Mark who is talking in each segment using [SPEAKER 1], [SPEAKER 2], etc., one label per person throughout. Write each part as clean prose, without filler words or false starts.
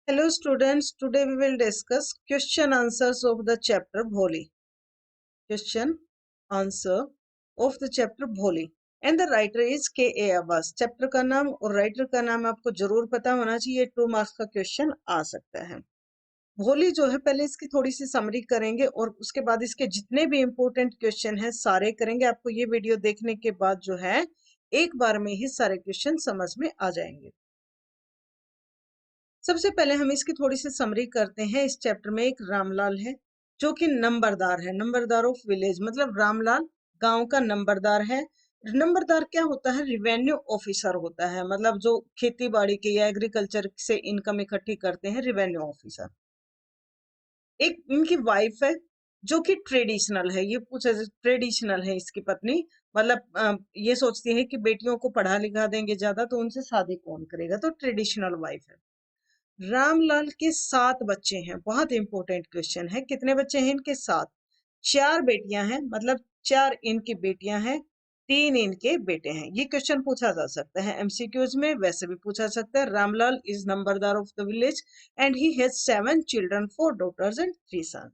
[SPEAKER 1] Hello students, today we will discuss question answers of the chapter Bholi. Question answer of the chapter Bholi and the writer is K.A. Abbas. Chapter का नाम और writer का नाम आपको जरूर पता होना चाहिए, 2 मार्क्स का क्वेश्चन आ सकता है। भोली जो है पहले इसकी थोड़ी सी समरी करेंगे और उसके बाद इसके जितने भी इंपॉर्टेंट क्वेश्चन हैं सारे करेंगे। आपको ये वीडियो देखने के बाद जो है एक बार में ही सारे क्वेश्चन समझ में आ जाएंगे। सबसे पहले हम इसकी थोड़ी सी समरी करते हैं। इस चैप्टर में एक रामलाल है जो कि नंबरदार है, नंबरदार ऑफ विलेज, मतलब रामलाल गांव का नंबरदार है। नंबरदार क्या होता है? रिवेन्यू ऑफिसर होता है, मतलब जो खेती बाड़ी के या एग्रीकल्चर से इनकम इकट्ठी करते हैं, रिवेन्यू ऑफिसर। एक इनकी वाइफ है जो कि ट्रेडिशनल है, ये पूछा ट्रेडिशनल है इसकी पत्नी, मतलब ये सोचती है कि बेटियों को पढ़ा लिखा देंगे ज्यादा तो उनसे शादी कौन करेगा, तो ट्रेडिशनल वाइफ है। रामलाल के 7 बच्चे हैं, बहुत इंपॉर्टेंट क्वेश्चन है। कितने बच्चे हैं इनके? 7। 4 बेटियां हैं, मतलब 4 इनकी बेटियां हैं, 3 इनके बेटे हैं। ये क्वेश्चन पूछा जा सकता है एमसीक्यूज में, वैसे भी पूछा सकता है। Ramlal is numberdar of the village and he has 7 children, 4 daughters and 3 sons.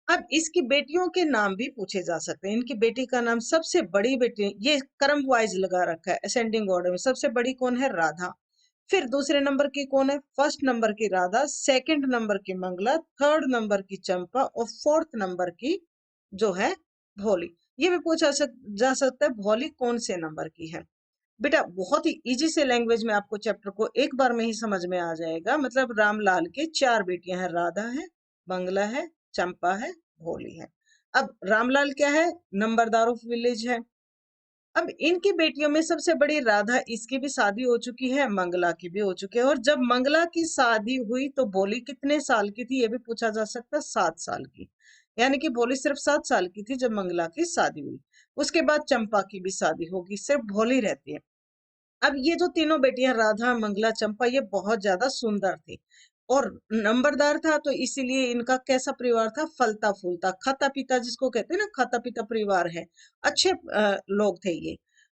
[SPEAKER 1] अब इसकी बेटियों के नाम भी पूछे जा सकते हैं। इनकी बेटी का नाम, सबसे बड़ी बेटी, ये क्रम वाइज लगा रखा है असेंडिंग ऑर्डर में। सबसे बड़ी कौन है? राधा। फिर दूसरे नंबर की कौन है? फर्स्ट नंबर की राधा, सेकंड नंबर की मंगला, थर्ड नंबर की चंपा और फोर्थ नंबर की जो है भोली। ये भी पूछा जा सकता है भोली कौन से नंबर की है। बेटा बहुत ही इजी से लैंग्वेज में आपको चैप्टर को एक बार में ही समझ में आ जाएगा। मतलब रामलाल के 4 बेटियां हैं, राधा है, मंगला है, चंपा है, भोली है। अब रामलाल क्या है? नंबरदार ऑफ विलेज है। अब इनकी बेटियों में सबसे बड़ी राधा, इसकी भी शादी हो चुकी है, मंगला की भी हो चुकी है। और जब मंगला की शादी हुई तो भोली कितने साल की थी? ये भी पूछा जा सकता है। 7 साल की, यानी कि भोली सिर्फ 7 साल की थी जब मंगला की शादी हुई। उसके बाद चंपा की भी शादी होगी, सिर्फ भोली रहती है। अब ये जो तीनों बेटियां राधा, मंगला, चंपा, ये बहुत ज्यादा सुंदर थी और नंबरदार था, तो इसीलिए इनका कैसा परिवार था? फलता फूलता, खाता पीता, जिसको कहते हैं ना, खाता पीता परिवार है। अच्छे लोग थे ये,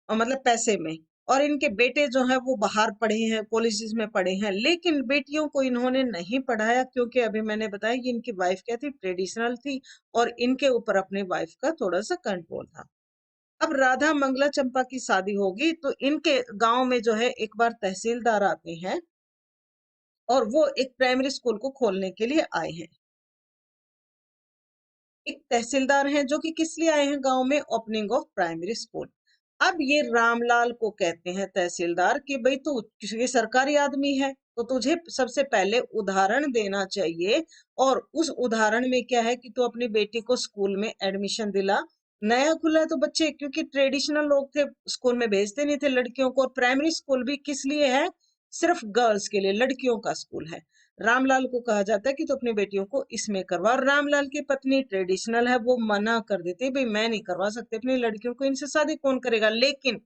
[SPEAKER 1] मतलब पैसे में। और इनके बेटे जो है वो बाहर पढ़े हैं, कॉलेजेस में पढ़े हैं, लेकिन बेटियों को इन्होंने नहीं पढ़ाया क्योंकि अभी मैंने बताया कि इनकी वाइफ क्या थी? ट्रेडिशनल थी और इनके ऊपर अपने वाइफ का थोड़ा सा कंट्रोल था। अब राधा, मंगला, चंपा की शादी होगी तो इनके गांव में जो है एक बार तहसीलदार आते हैं और वो एक प्राइमरी स्कूल को खोलने के लिए आए हैं। एक तहसीलदार हैं जो कि किस लिए आए हैं गांव में? Opening of primary school. अब ये रामलाल को कहते हैं तहसीलदार कि भाई तू, ये सरकारी आदमी है तो तुझे सबसे पहले उदाहरण देना चाहिए। और उस उदाहरण में क्या है कि तू अपनी बेटी को स्कूल में एडमिशन दिला। नया खुला है तो बच्चे, क्योंकि ट्रेडिशनल लोग थे, स्कूल में भेजते नहीं थे लड़कियों को। और प्राइमरी स्कूल भी किस लिए है? सिर्फ गर्ल्स के लिए, लड़कियों का स्कूल है। रामलाल को कहा जाता है कि तो अपनी बेटियों को इसमें करवा। और रामलाल की पत्नी ट्रेडिशनल है, वो मना कर देती है, भाई मैं नहीं करवा सकती अपनी लड़कियों को, इनसे शादी कौन करेगा। लेकिन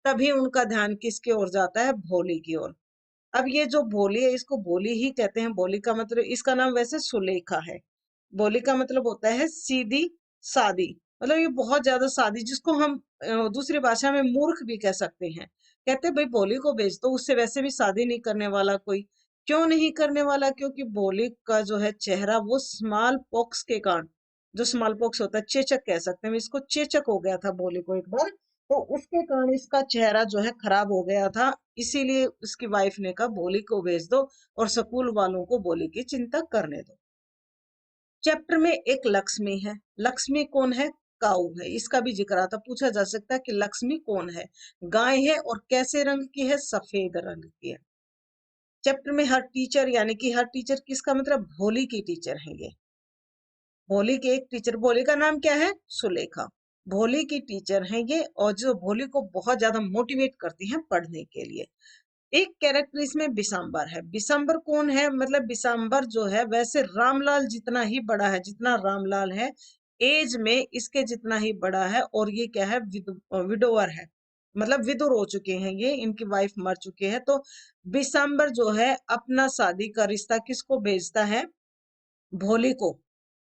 [SPEAKER 1] तभी उनका ध्यान किसकी ओर जाता है? भोली की ओर। अब ये जो भोली है, इसको भोली ही कहते हैं। भोली का मतलब, इसका नाम वैसे सुलेखा है। भोली का मतलब होता है सीधी सादी, मतलब ये बहुत ज्यादा सादी, जिसको हम दूसरी भाषा में मूर्ख भी कह सकते हैं। कहते हैं भाई भोली को भेज दो, उससे वैसे भी शादी नहीं करने वाला कोई। क्यों नहीं करने वाला? क्योंकि भोली का जो है चेहरा, वो स्मॉल पॉक्स के कारण, जो स्मॉल पॉक्स होता है, चेचक कह सकते हैं, इसको चेचक हो गया था भोली को एक बार, तो उसके कारण इसका चेहरा जो है खराब हो गया था। इसीलिए उसकी वाइफ ने कहा भोली को भेज दो और स्कूल वालों को भोली की चिंता करने दो। चैप्टर में एक लक्ष्मी है। लक्ष्मी कौन है? काऊ है। इसका भी जिक्र आता, पूछा जा सकता है कि लक्ष्मी कौन है? गाय है और कैसे रंग की है? सफेद रंग की है। चैप्टर में हर टीचर, यानी कि हर टीचर किसका मतलब? भोली की टीचर है ये। भोली के एक टीचर, भोली का नाम क्या है? सुलेखा। भोली की टीचर है ये, और जो भोली को बहुत ज्यादा मोटिवेट करती हैं पढ़ने के लिए। एक कैरेक्टर इसमें बिशंबर है। बिशंबर कौन है? मतलब बिशंबर जो है वैसे रामलाल जितना ही बड़ा है, जितना रामलाल है एज में इसके जितना ही बड़ा है। और ये क्या है? विडोवर है, मतलब विदुर हो चुके हैं ये, इनकी वाइफ मर चुकी है। तो बिशंबर जो है अपना शादी का रिश्ता किसको भेजता है? भोली को,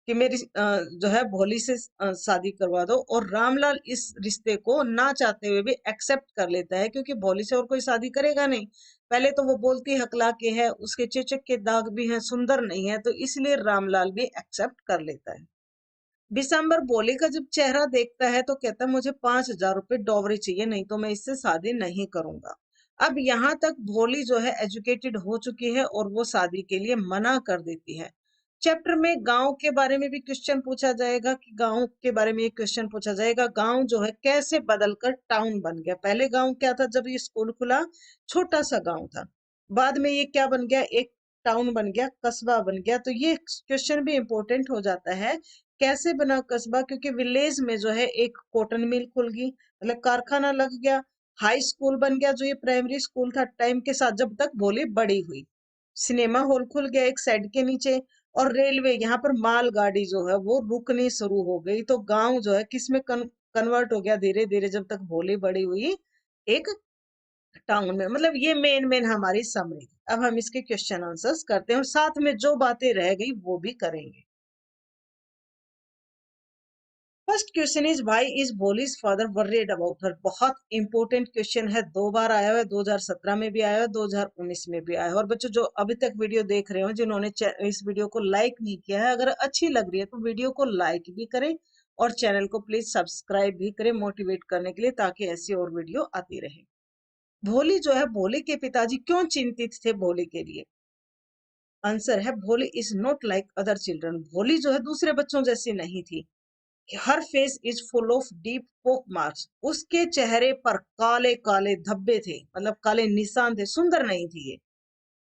[SPEAKER 1] कि मेरी जो है भोली से शादी करवा दो। और रामलाल इस रिश्ते को ना चाहते हुए भी एक्सेप्ट कर लेता है, क्योंकि भोली से और कोई शादी करेगा नहीं। पहले तो वो बोलती हकला के है, उसके चेचक के दाग भी हैं, सुंदर नहीं है, तो इसलिए रामलाल भी एक्सेप्ट कर लेता है। दिसंबर भोले का जब चेहरा देखता है तो कहता है मुझे 5,000 रुपए डॉवरी चाहिए, नहीं तो मैं इससे शादी नहीं करूंगा। अब यहाँ तक भोली जो है एजुकेटेड हो चुकी है और वो शादी के लिए मना कर देती है। चैप्टर में गांव के बारे में भी क्वेश्चन पूछा जाएगा कि गांव के बारे में एक क्वेश्चन पूछा जाएगा, गांव जो है कैसे बदलकर टाउन बन गया। पहले गांव क्या था, जब ये स्कूल खुला छोटा सा गांव था, बाद में ये क्या बन गया, एक टाउन बन गया, कस्बा बन गया। तो ये क्वेश्चन भी इंपॉर्टेंट हो जाता है, कैसे बना कस्बा, क्योंकि विलेज में जो है एक कॉटन मिल खुल गई, मतलब कारखाना लग गया, हाई स्कूल बन गया जो ये प्राइमरी स्कूल था टाइम के साथ जब तक भोली बड़ी हुई, सिनेमा हॉल खुल गया एक साइड के नीचे, और रेलवे, यहाँ पर माल गाड़ी जो है वो रुकनी शुरू हो गई। तो गांव जो है किस में कन्वर्ट हो गया धीरे धीरे जब तक भोली बड़ी हुई, एक टाउन में। मतलब ये मेन मेन हमारी समरी। अब हम इसके क्वेश्चन आंसर्स करते हैं और साथ में जो बातें रह गई वो भी करेंगे। First question is why is Bholi's father worried about हर। बहुत इंपॉर्टेंट क्वेश्चन है, 2 बार आया हुआ है, 2017 में भी आया है, 2019 में भी आया है। और बच्चों जो अभी तक वीडियो देख रहे हो, जिन्होंने इस वीडियो को लाइक नहीं किया है, अगर अच्छी लग रही है तो वीडियो को लाइक भी करें और चैनल को प्लीज सब्सक्राइब भी करें मोटिवेट करने के लिए, ताकि ऐसी और वीडियो आती रहे। भोली जो है, भोली के पिताजी क्यों चिंतित थे भोली के लिए? आंसर है, Bholi is not like other children. Bholi जो है दूसरे बच्चों जैसी नहीं थी। Her face is full of deep pock marks. उसके चेहरे पर काले काले धब्बे थे, मतलब काले निशान थे, सुंदर नहीं थी ये।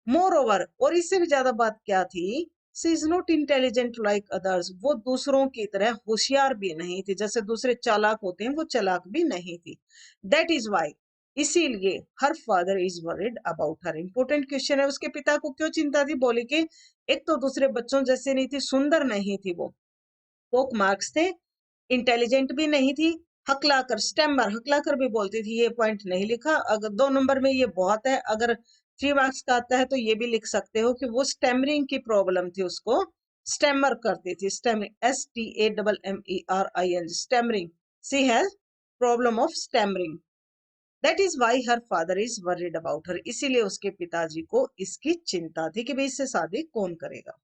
[SPEAKER 1] मोर ओवर, और इससे भी ज्यादा बात क्या थी, she is not intelligent like others. वो दूसरों की तरह होशियार भी नहीं थी, जैसे दूसरे चालाक होते हैं वो चालाक भी नहीं थी। दैट इज वाई, इसीलिए हर father is worried about her. Important question है, उसके पिता को क्यों चिंता थी बोली के? एक तो दूसरे बच्चों जैसे नहीं थी, सुंदर नहीं थी वो, पोक मार्क्स थे, इंटेलिजेंट भी नहीं थी, हकलाकर, स्टेमर, हकलाकर भी बोलती थी। ये पॉइंट नहीं लिखा, अगर 2 नंबर में ये बहुत है, अगर 3 मार्क्स का आता है तो ये भी लिख सकते हो कि वो स्टेमरिंग की प्रॉब्लम थी, उसको स्टेमर करती थी। Stammering, STAMMERING, stammering, she has problem of stammering. That is why her father is worried about her. इसीलिए उसके पिताजी को इसकी चिंता थी कि भाई इससे शादी कौन करेगा।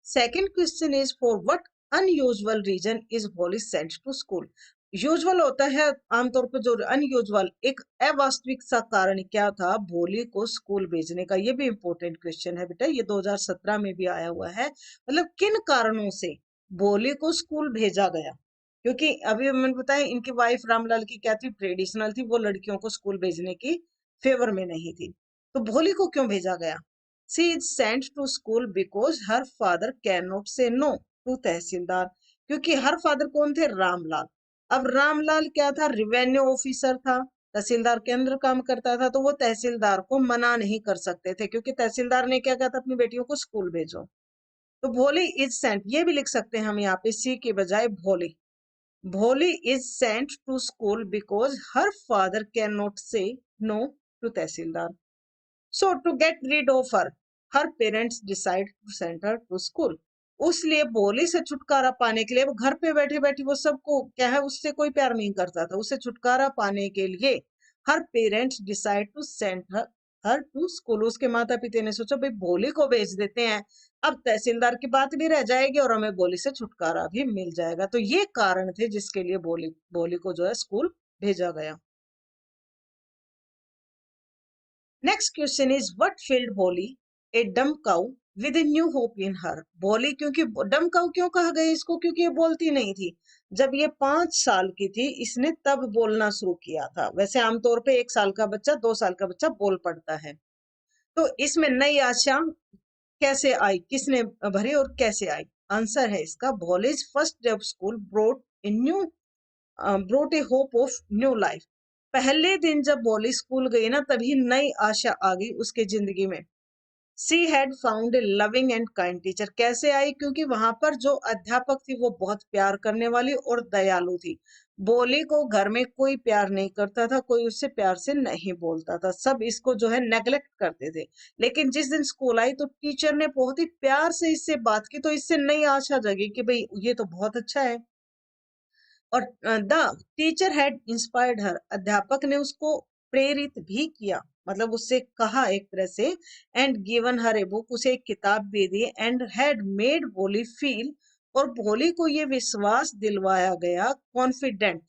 [SPEAKER 1] Second question is, for what unusual reason is Bholi sent to school. Usual होता है आमतौर पर, जो अनयूजुअल, एक अवास्तविक सा कारण क्या था भोली को स्कूल भेजने का? ये भी इंपॉर्टेंट क्वेश्चन है बेटा, ये 2017 में भी आया हुआ है। मतलब किन कारणों से भोली को स्कूल भेजा गया? क्योंकि अभी मैंने बताया इनकी वाइफ रामलाल की क्या थी, ट्रेडिशनल थी, वो लड़कियों को स्कूल भेजने की फेवर में नहीं थी। तो भोली को क्यों भेजा गया? She is sent to school because her father cannot say no to तहसीलदार। क्योंकि हर फादर कौन थे? रामलाल। अब रामलाल क्या था? रिवेन्यू ऑफिसर था, तहसीलदार के अंदर काम करता था, तो वो तहसीलदार को मना नहीं कर सकते थे, क्योंकि तहसीलदार ने क्या कहा था, अपनी बेटियों को स्कूल भेजो। तो भोली इज सेंट, ये भी लिख सकते हैं हम यहाँ पे, सी के बजाय Bholi. Bholi is sent to school because her father can not say no to tehsildar. So to get rid of her, her parents decide to send her to school. उसलिए भोली से छुटकारा पाने के लिए, वो घर पे बैठे बैठे वो सबको क्या है, उससे कोई प्यार नहीं करता था, उससे छुटकारा पाने के लिए her parents decide to send her to school. उसके माता पिता ने सोचा भाई भोली को भेज देते हैं, अब तहसीलदार की बात भी रह जाएगी और हमें भोली से छुटकारा भी मिल जाएगा। तो ये कारण थे जिसके लिए भोली भोली को जो है स्कूल भेजा गया। Next question is, what filled Bholi a dumb cow with a new hope in her. Bholi, क्योंकि डम काउ क्यों कहा गया इसको? क्योंकि ये बोलती नहीं थी। जब ये 5 साल की थी इसने तब बोलना शुरू किया था। वैसे आमतौर पे 1 साल का बच्चा, 2 साल का बच्चा बोल पड़ता है। तो इसमें नई आशा कैसे आई, किसने भरी और कैसे आई? आंसर है इसका, Bholi's first day of school brought a hope of new life. पहले दिन जब भोली स्कूल गई ना, तभी नई आशा आ गई उसके जिंदगी में। She had found a loving and kind teacher. कैसे आई? क्योंकि वहां पर जो अध्यापक थी वो बहुत प्यार करने वाली और दयालु थी। भोली को घर में कोई प्यार नहीं करता था, कोई उससे प्यार से नहीं बोलता था, सब इसको जो है नेग्लेक्ट करते थे। लेकिन जिस दिन स्कूल आई तो टीचर ने बहुत ही प्यार से इससे बात की, तो इससे नई आशा जगी कि भाई ये तो बहुत अच्छा है। और द टीचर हैड इंस्पायर्ड हर, अध्यापक ने उसको प्रेरित भी किया, मतलब उससे कहा एक तरह से, and given her a book, उसे एक किताब भी दी, एंड हैड मेड भोली फील, और भोली को ये विश्वास दिलवाया गया, कॉन्फिडेंट,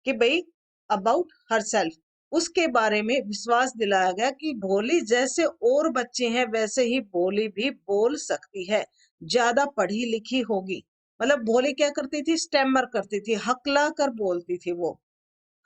[SPEAKER 1] कि भाई अबाउट हरसेल्फ, उसके बारे में विश्वास दिलाया गया कि भोली जैसे और बच्चे हैं वैसे ही भोली भी बोल सकती है, ज्यादा पढ़ी लिखी होगी। मतलब भोली क्या करती थी, स्टैमर करती थी, हकला कर बोलती थी वो,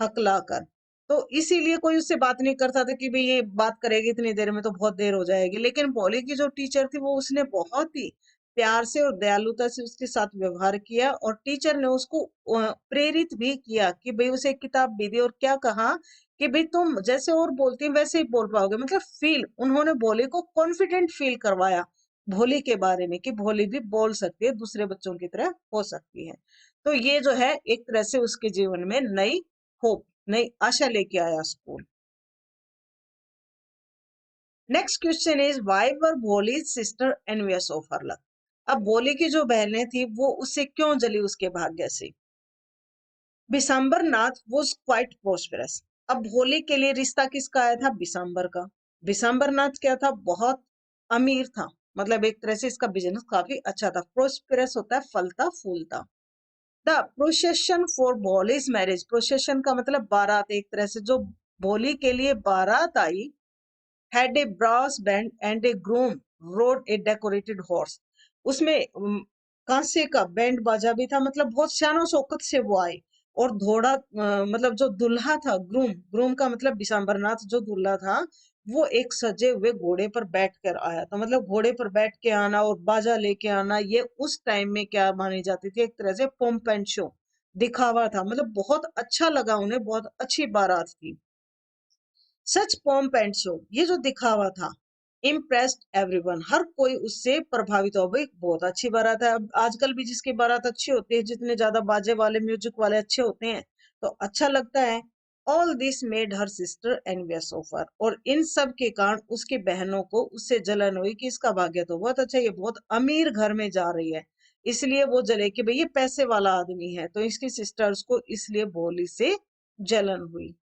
[SPEAKER 1] हकला कर। तो इसीलिए कोई उससे बात नहीं करता था कि भाई ये बात करेगी इतनी देर में तो बहुत देर हो जाएगी, लेकिन भोली की जो टीचर थी वो उसने बहुत ही प्यार से और दयालुता से उसके साथ व्यवहार किया, और टीचर ने उसको प्रेरित भी किया कि भाई उसे एक किताब भी दी, और क्या कहा कि भाई तुम जैसे और बोलती हो वैसे ही बोल पाओगे, मतलब फील, उन्होंने भोली को कॉन्फिडेंट फील करवाया भोली के बारे में कि भोली भी बोल सकती है, दूसरे बच्चों की तरह हो सकती है। तो ये जो है एक तरह से उसके जीवन में नई होप, नई आशा लेके आया school. Next question is why were Bholi sister envious of her luck. अब भोली की जो बहनें थी वो उससे क्यों जली उसके भाग्य से। बिशंबर नाथ वॉज क्वाइट प्रोस्पेरस। अब भोली के लिए रिश्ता किसका आया था, बिशंबर का। बिशंबर नाथ क्या था, बहुत अमीर था, मतलब एक तरह से इसका बिजनेस काफी अच्छा था। प्रोस्पेरस होता है फलता फूलता। The procession for Bholi's marriage, procession का मतलब बारात, एक तरह से जो भोली के लिए बारात आई, had a brass band and a groom rode a decorated horse, उसमें कांसे का बैंड बाजा भी था, मतलब बहुत शानो शौकत से वो आए, और घोड़ा मतलब जो दुल्हा था, ग्रूम, ग्रूम का मतलब बिशंबरनाथ जो दुल्हा था, वो एक सजे हुए घोड़े पर बैठ कर आया था। मतलब घोड़े पर बैठ के आना और बाजा लेके आना, ये उस टाइम में क्या मानी जाती थी, एक तरह से पोम्प एंड शो, दिखावा था। मतलब बहुत अच्छा लगा उन्हें, बहुत अच्छी बारात थी। सच पॉम्प एंड शो, ये जो दिखावा था, इम्प्रेस्ड एवरीवन, हर कोई उससे प्रभावित हो गई। बहुत अच्छी बारात है। अब आजकल भी जिसकी बारात अच्छी होती है, जितने ज्यादा बाजे वाले म्यूजिक वाले अच्छे होते हैं तो अच्छा लगता है। All this made her sister envious of हर, और इन सब के कारण उसकी बहनों को उससे जलन हुई कि इसका भाग्य तो बहुत अच्छा है, ये बहुत अमीर घर में जा रही है, इसलिए वो जले कि भाई ये पैसे वाला आदमी है, तो इसकी सिस्टर्स को इसलिए भोली से जलन हुई।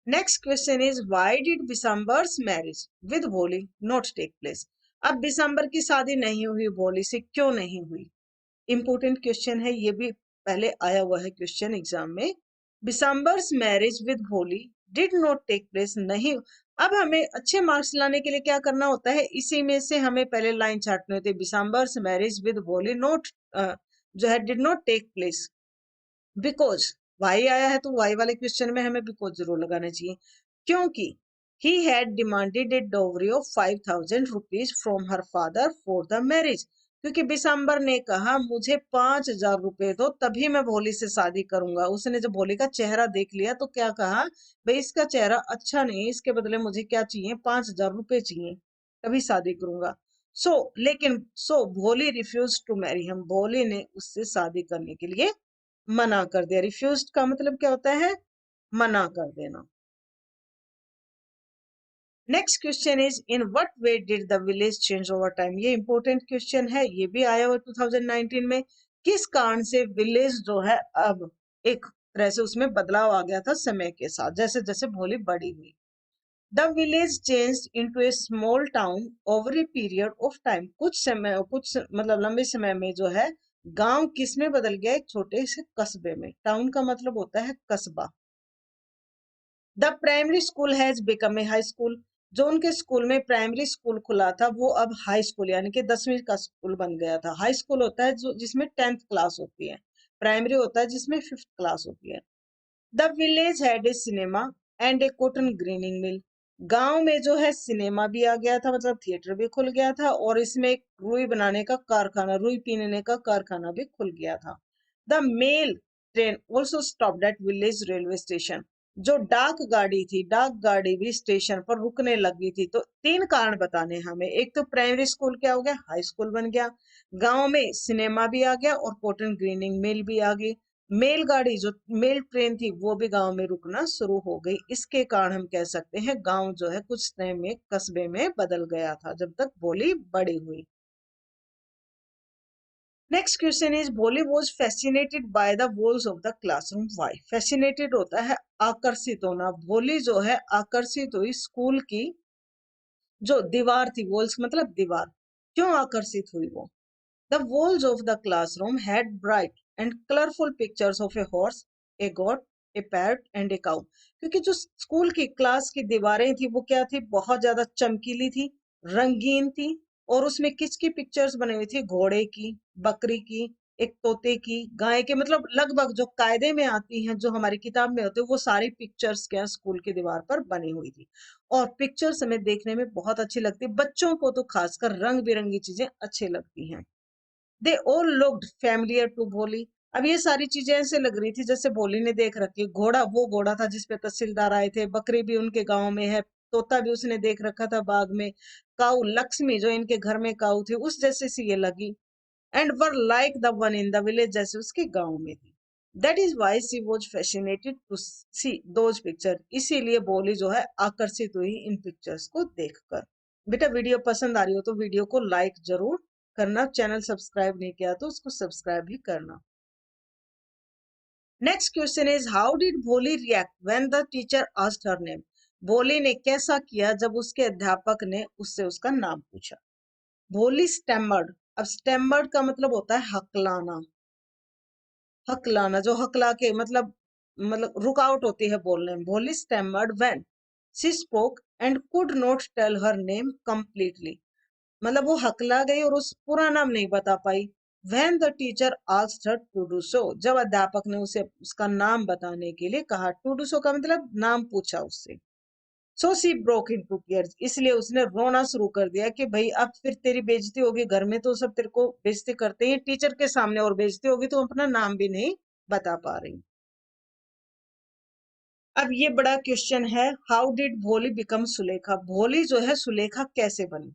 [SPEAKER 1] Next question is why did Bishamber's marriage with Bholi not take place. अब बिशंबर की शादी नहीं हुई भोली से, क्यों नहीं हुई। इंपॉर्टेंट क्वेश्चन है, ये भी पहले आया हुआ है क्वेश्चन एग्जाम में। बिशंबर्स मैरिज विद भोली डिड नॉट टेक प्लेस, नहीं। अब हमें अच्छे मार्क्स लाने के लिए क्या करना होता है, इसी में से हमें पहले लाइन छाटनी होती है। Bishambar's marriage with Bholi not जो है did not take place because, why आया है तो वाई वाले क्वेश्चन में हमें बिकॉज जरूर लगाना चाहिए, क्योंकि he had demanded A dowry of 5,000 rupees from her father for the marriage, क्योंकि बिशंबर ने कहा मुझे 5,000 रुपए दो तभी मैं भोली से शादी करूंगा। उसने जब भोली का चेहरा देख लिया तो क्या कहा, भाई इसका चेहरा अच्छा नहीं है, इसके बदले मुझे क्या चाहिए, 5,000 रुपए चाहिए, तभी शादी करूंगा। सो भोली रिफ्यूज टू मैरी हम, भोली ने उससे शादी करने के लिए मना कर दिया। रिफ्यूज्ड का मतलब क्या होता है, मना कर देना। Next question is in what way did the village change over time, ये इंपॉर्टेंट क्वेश्चन है, ये भी आया हुआ 2019 में। किस कारण से विलेज जो है अब एक तरह से उसमें बदलाव आ गया था समय के साथ, जैसे जैसे भोली बड़ी हुई। The village change into A small town over a period of time, कुछ समय, कुछ मतलब लंबे समय में जो है गांव किस में बदल गया, एक छोटे से कस्बे में। टाउन का मतलब होता है कस्बा। The primary school has become a high school, जो उनके स्कूल में प्राइमरी स्कूल खुला था वो अब हाई स्कूल यानी कि 10वीं का स्कूल बन गया था। हाई स्कूल होता है जो जिसमें 10th क्लास होती है, प्राइमरी होता है जिसमें 5th क्लास होती है। The village had a cinema and a cotton greening mill, गांव में जो है सिनेमा भी आ गया था, मतलब थिएटर भी खुल गया था, और इसमें एक रुई बनाने का कारखाना, रुई पीसने का कारखाना भी खुल गया था। The mail train also stopped at village railway station, जो डाक गाड़ी थी, डाक गाड़ी भी स्टेशन पर रुकने लगी थी। तो तीन कारण बताने हमें, एक तो प्राइमरी स्कूल क्या हो गया, हाई स्कूल बन गया, गांव में सिनेमा भी आ गया और कॉटन ग्रीनिंग मिल भी आ गई, मेलगाड़ी जो मेल ट्रेन थी वो भी गांव में रुकना शुरू हो गई। इसके कारण हम कह सकते हैं गांव जो है कुछ समय में कस्बे में बदल गया था जब तक भोली बड़ी हुई। Next question is Bholi was fascinated by the walls of the classroom. Why? Fascinated होता है आकर्षित होना। भोली जो है आकर्षित हुई स्कूल की जो दीवार थी, वॉल्स मतलब दीवार। क्यों आकर्षित हुई वो? The walls of the classroom had bright and colourful pictures of a horse, a goat, a parrot and a cow. क्योंकि जो स्कूल की क्लास की दीवारें थी वो क्या थी, बहुत ज्यादा चमकीली थी, रंगीन थी, और उसमें किसकी पिक्चर्स बनी हुई थी? घोड़े की, बकरी की, एक तोते की, गाय के, मतलब लगभग जो कायदे में आती हैं, जो हमारी किताब में होते हैं, वो सारी पिक्चर्स क्या स्कूल की दीवार पर बनी हुई थी। और पिक्चर्स हमें देखने में बहुत अच्छी लगती है, बच्चों को तो खासकर रंग बिरंगी चीजें अच्छी लगती हैं। They all looked familiar to Bholi. अब ये सारी चीजें ऐसे लग रही थी जैसे भोली ने देख रखी। घोड़ा वो घोड़ा था जिसपे तहसीलदार आए थे, बकरी भी उनके गांव में है, तोता भी उसने देख रखा था बाग में, काऊ लक्ष्मी जो इनके घर में काऊ थी उस जैसे सी ये लगी, and were like the one in the village, जैसे उसके गांव में थी। That is why she was fascinated to see those picture. इसीलिए बोली जो है आकर्षित हुई इन पिक्चर्स को देखकर। बेटा वीडियो पसंद आ रही हो तो वीडियो को लाइक जरूर करना, चैनल सब्सक्राइब नहीं किया तो उसको सब्सक्राइब भी करना। Next question is how did Bholi react when the teacher asked her name. Bholi ने कैसा किया जब उसके अध्यापक ने उससे उसका नाम पूछा? भोली स्टैमर्ड। अब स्टैमर्ड का मतलब होता है हकलाना। हकलाना जो हकला के मतलब रुकावट होती है बोलने में। Bholi stammered when she spoke and could not tell her name completely. मतलब वो हकला गई और उस पूरा नाम नहीं बता पाई। When the teacher asked her to do so, जब अध्यापक ने उसे उसका नाम बताने के लिए कहा। to do so का मतलब नाम पूछा उससे। So she broke into tears, इसलिए उसने रोना शुरू कर दिया कि भाई अब फिर तेरी बेइज्जती होगी, घर में तो सब तेरे को बेइज्जती करते हैं, टीचर के सामने और बेइज्जती होगी, तो अपना नाम भी नहीं बता पा रही। अब ये बड़ा क्वेश्चन है, हाउ डिड भोली बिकम सुलेखा। भोली जो है सुलेखा कैसे बनी?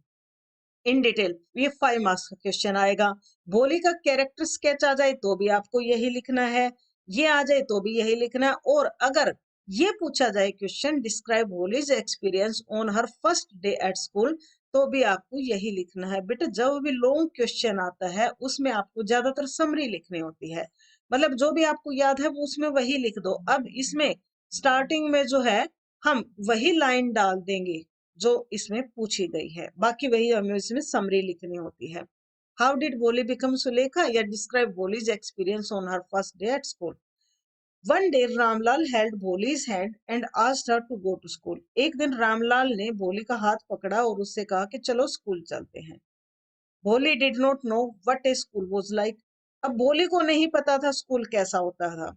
[SPEAKER 1] इन डिटेल ये 5 मार्क्स का क्वेश्चन आएगा। भोली का कैरेक्टर स्केच आ जाए तो भी आपको यही लिखना है, ये आ जाए तो भी यही लिखना है, और अगर ये पूछा जाए question describe Bholi's experience on her first day at school, तो भी आपको यही लिखना है। बेटा जब भी लॉन्ग क्वेश्चन आता है उसमें आपको ज्यादातर समरी लिखनी होती है, मतलब जो भी आपको याद है वो उसमें वही लिख दो। अब इसमें स्टार्टिंग में जो है हम वही लाइन डाल देंगे जो इसमें पूछी गई है, बाकी वही हमें इसमें समरी लिखनी होती है। How did Bholi become Sulekha या describe Bholi's experience on her first day at school. One day Ramlal held Bholi's hand and asked her to go to school. एक दिन रामलाल ने भोली का हाथ पकड़ा और उससे कहा कि चलो स्कूल चलते हैं। भोली did not know what A school was like. अब भोली को नहीं पता था स्कूल कैसा होता था।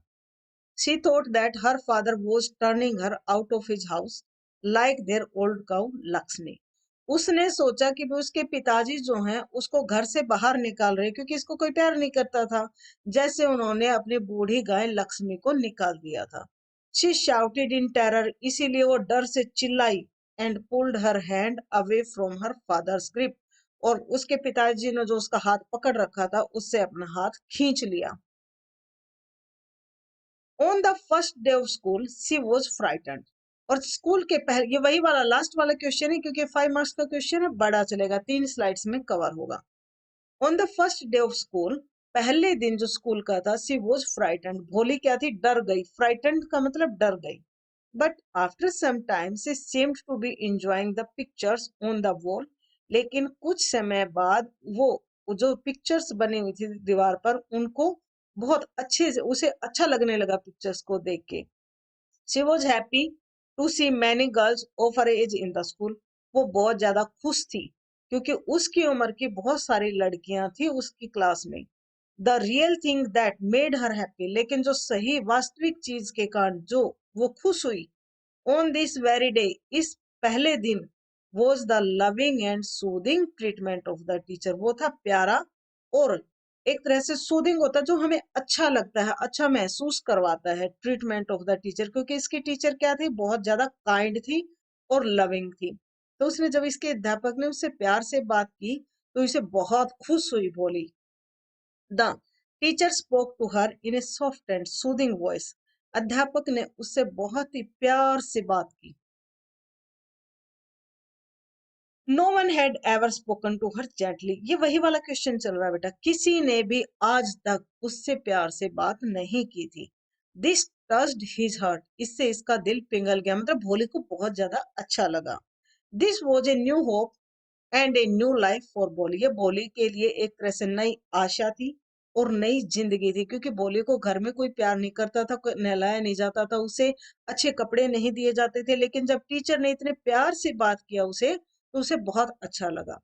[SPEAKER 1] She thought that her father was turning her out of his house like their old cow Lakshmi. उसने सोचा कि भी उसके पिताजी जो हैं उसको घर से बाहर निकाल रहे क्योंकि इसको कोई प्यार नहीं करता था, जैसे उन्होंने अपनी बूढ़ी गाय लक्ष्मी को निकाल दिया था। She shouted in terror, इसीलिए वो डर से चिल्लाई, and pulled her hand away from her father's grip, और उसके पिताजी ने जो उसका हाथ पकड़ रखा था उससे अपना हाथ खींच लिया। On the first day of school she was frightened. और स्कूल के पहले, ये वही वाला लास्ट वाला क्वेश्चन है क्योंकि 5 मार्क्स का क्वेश्चन है, बड़ा चलेगा, 3 स्लाइड्स में कवर होगा। On the first day of school, पहले दिन जो स्कूल का था, सी वॉज फ्राइटेंड, भोली क्या थी, डर गई। फ्राइटेंड का मतलब डर गई। But after some time she seemed to be enjoying the pictures on the wall. लेकिन कुछ समय बाद वो जो पिक्चर्स बनी हुई थी दीवार पर उनको बहुत अच्छे से उसे अच्छा लगने लगा पिक्चर्स को देख के। She was happy to see many girls of her age in the school. वो बहुत ज्यादा खुश थी क्योंकि उसकी उम्र की बहुत सारी लड़कियां थी उसकी क्लास में। The real thing that made her happy, लेकिन जो सही वास्तविक चीज के कारण जो वो खुश हुई, ऑन दिस वेरी डे, इस पहले दिन, was the loving and soothing treatment of the teacher. वो था प्यारा और एक तरह से सूदिंग होता है जो हमें अच्छा लगता है, अच्छा महसूस करवाता है, ट्रीटमेंट ऑफ द टीचर, क्योंकि इसकी टीचर क्या थी, बहुत ज्यादा काइंड थी और लविंग थी। तो उसने जब इसके अध्यापक ने उससे प्यार से बात की तो इसे बहुत खुश हुई। Bholi the teacher spoke to her in a soft and soothing voice. अध्यापक ने उससे बहुत ही प्यार से बात की। No one had ever spoken to her gently, ये वही वाला क्वेश्चन चल रहा है बेटा, किसी ने भी आज तक उससे प्यार से बात नहीं की थी। दिस टच्ड हिज हार्ट, इससे इसका दिल पिघल गया, मतलब भोले को बहुत ज्यादा अच्छा लगा। This was a new hope and a new life for बोली, ये बोली के लिए एक तरह से नई आशा थी और नई जिंदगी थी, क्योंकि बोली को घर में कोई प्यार नहीं करता था, कोई नहलाया नहीं जाता था, उसे अच्छे कपड़े नहीं दिए जाते थे, लेकिन जब टीचर ने इतने प्यार से बात किया उसे, तो उसे बहुत अच्छा लगा।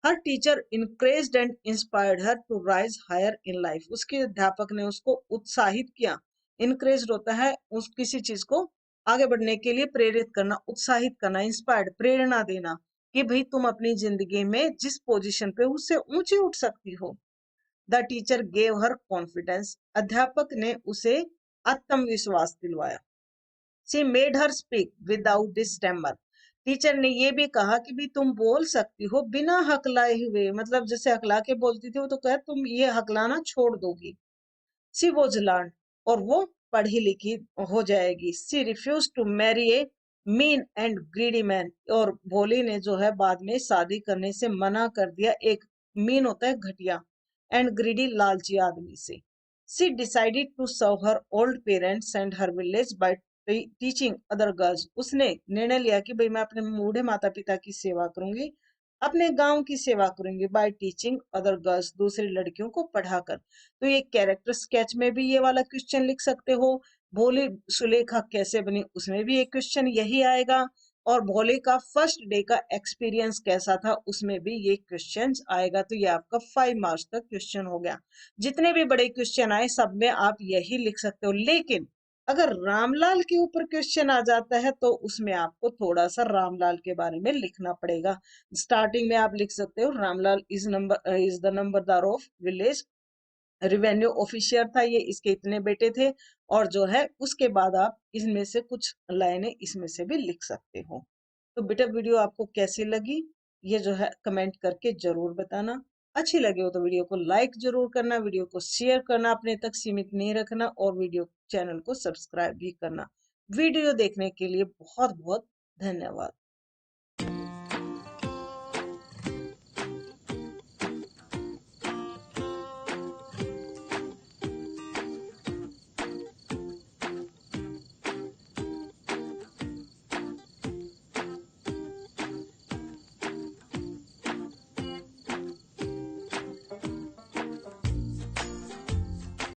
[SPEAKER 1] Her teacher encouraged and inspired her to rise higher in life, उसके अध्यापक ने उसको उत्साहित किया। इनकरेज होता है उस किसी चीज को आगे बढ़ने के लिए प्रेरित करना, उत्साहित करना, इंस्पायर्ड प्रेरणा देना कि भाई तुम अपनी जिंदगी में जिस पोजीशन पे उससे ऊंची उठ सकती हो। The teacher gave her confidence, अध्यापक ने उसे आत्मविश्वास दिलवाया। She made her speak without stammer, teacher ने ये भी कहा कि भी तुम बोल सकती हो बिना हकलाए हुए, मतलब जैसे हकला के बोलती थी वो, तो कहा तुम ये हकलाना छोड़ दोगी। सी वॉज लर्न, और वो पढ़ी लिखी हो जाएगी। She refuse to marry a mean and greedy man, और भोली ने जो है बाद में शादी करने से मना कर दिया एक मीन होता है घटिया एंड ग्रीडी लालची आदमी से। She decided to serve her old parents and her village by teaching other girls, उसने निर्णय लिया कि भाई मैं अपने बूढ़े माता पिता की सेवा करूंगी, अपने गांव की सेवा करूंगी, बाय टीचिंग अदर गर्ल्स, दूसरी लड़कियों को पढ़ाकर। तो ये कैरेक्टर स्केच में भी ये वाला क्वेश्चन लिख सकते हो। भोली सुलेखा कैसे बनी, उसमें भी एक क्वेश्चन यही आएगा। और भोले का फर्स्ट डे का एक्सपीरियंस कैसा था, उसमें भी ये क्वेश्चन आएगा। तो ये आपका 5 मार्क्स का क्वेश्चन हो गया। जितने भी बड़े क्वेश्चन आए सब में आप यही लिख सकते हो, लेकिन अगर रामलाल के ऊपर क्वेश्चन आ जाता है तो उसमें आपको थोड़ा सा रामलाल के बारे में लिखना पड़ेगा। स्टार्टिंग में आप लिख सकते हो रामलाल इज द नंबरदार ऑफ विलेज, रिवेन्यू ऑफिशियर था ये, इसके इतने बेटे थे। और जो है उसके बाद आप इसमें से कुछ लाइनें इसमें से भी लिख सकते हो। तो बेटा वीडियो आपको कैसी लगी ये जो है कमेंट करके जरूर बताना। अच्छी लगे हो तो वीडियो को लाइक जरूर करना, वीडियो को शेयर करना, अपने तक सीमित नहीं रखना, और वीडियो चैनल को सब्सक्राइब भी करना। वीडियो देखने के लिए बहुत बहुत धन्यवाद।